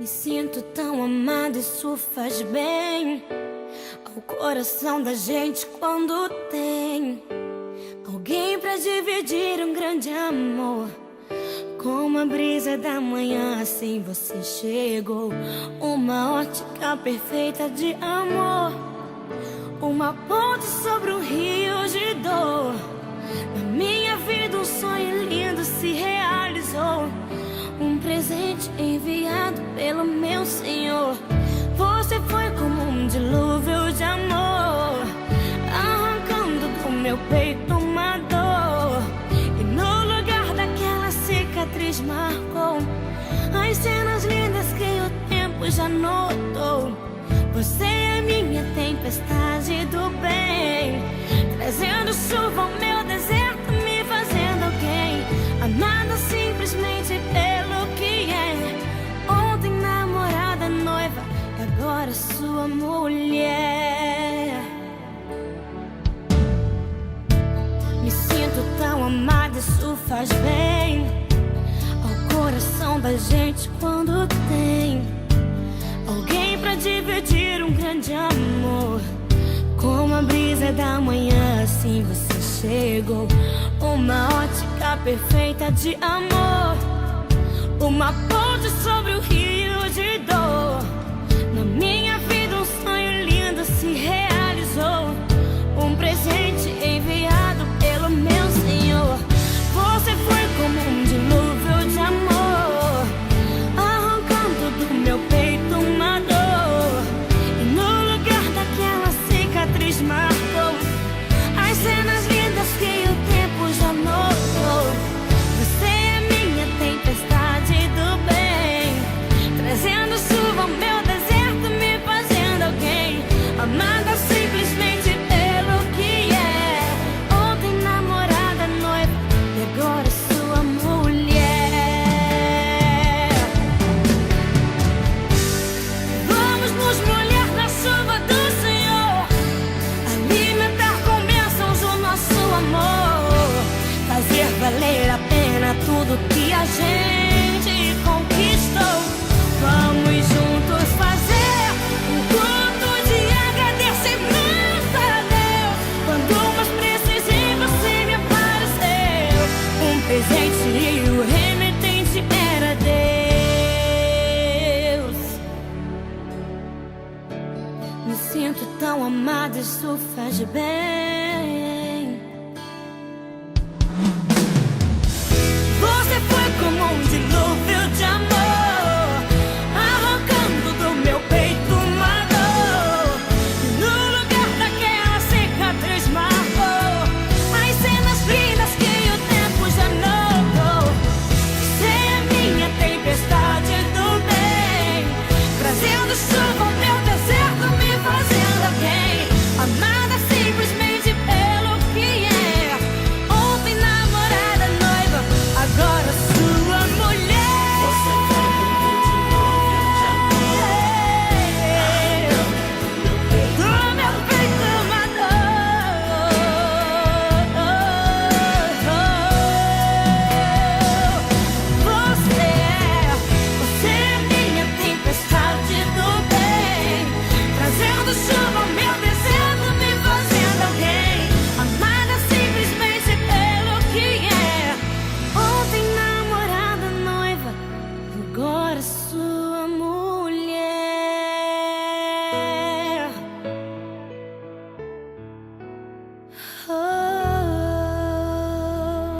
Me sinto tão amada, isso faz bem ao coração da gente quando tem alguém pra dividir um grande amor. Como a brisa da manhã, assim você chegou. Uma ótica perfeita de amor, uma ponte sobre um rio de dor. Na minha vida um sonho lindo se realizou, um presente enviado pelo meu Senhor. Você foi como um dilúvio de amor, arrancando do meu peito uma dor. E no lugar daquela cicatriz marcou as cenas lindas que o tempo já notou. Você é minha tempestade do bem, trazendo chuva ao meu deserto, me fazendo alguém amada simplesmente pelo que é. Ontem namorada, noiva, e agora sua mulher. Me sinto tão amada, isso faz bem ao coração da gente quando tem alguém pra dividir um grande amor. Como a brisa da manhã, assim você chegou. Uma ótica perfeita de amor, uma ponte sobre o rio de dor. Na minha vida um sonho lindo se realizou, um presente enviado pelo meu Senhor. Você foi como um dilúvio de amor, arrancando do meu peito uma dor. E no lugar daquela cicatriz marcou as cenas lindas que o tempo já notou. Você é minha tempestade do bem, trazendo chuva ao meu deserto, me fazendo alguém amada simplesmente pelo que é. Ontem namorada, noiva, e agora sua mulher. Vamos nos molhar na chuva do Senhor, alimentar com bênçãos o nosso amor, fazer valer a pena tudo que a gente conquistou. Vamos juntos fazer um culto de agradecimento a Deus. Quando mais precisei, você me apareceu, um presente e o remetente era Deus. Me sinto tão amada, isso faz bem. Você foi como um dilúvio de amor, arrancando do meu peito uma dor. E no lugar daquela cicatriz marcou as cenas lindas que o tempo já notou. Você é minha tempestade do bem, trazendo chuva ao meu deserto, me fazendo alguém amada simplesmente pelo que é. Ontem namorada, noiva, agora sua mulher. Você foi como um dilúvio de amor, do meu peito uma dor. Você é minha tempestade do bem, trazendo chuva ao meu deserto, me fazendo alguém amada simplesmente pelo que é. Ontem namorada, noiva, agora sua mulher. Oh.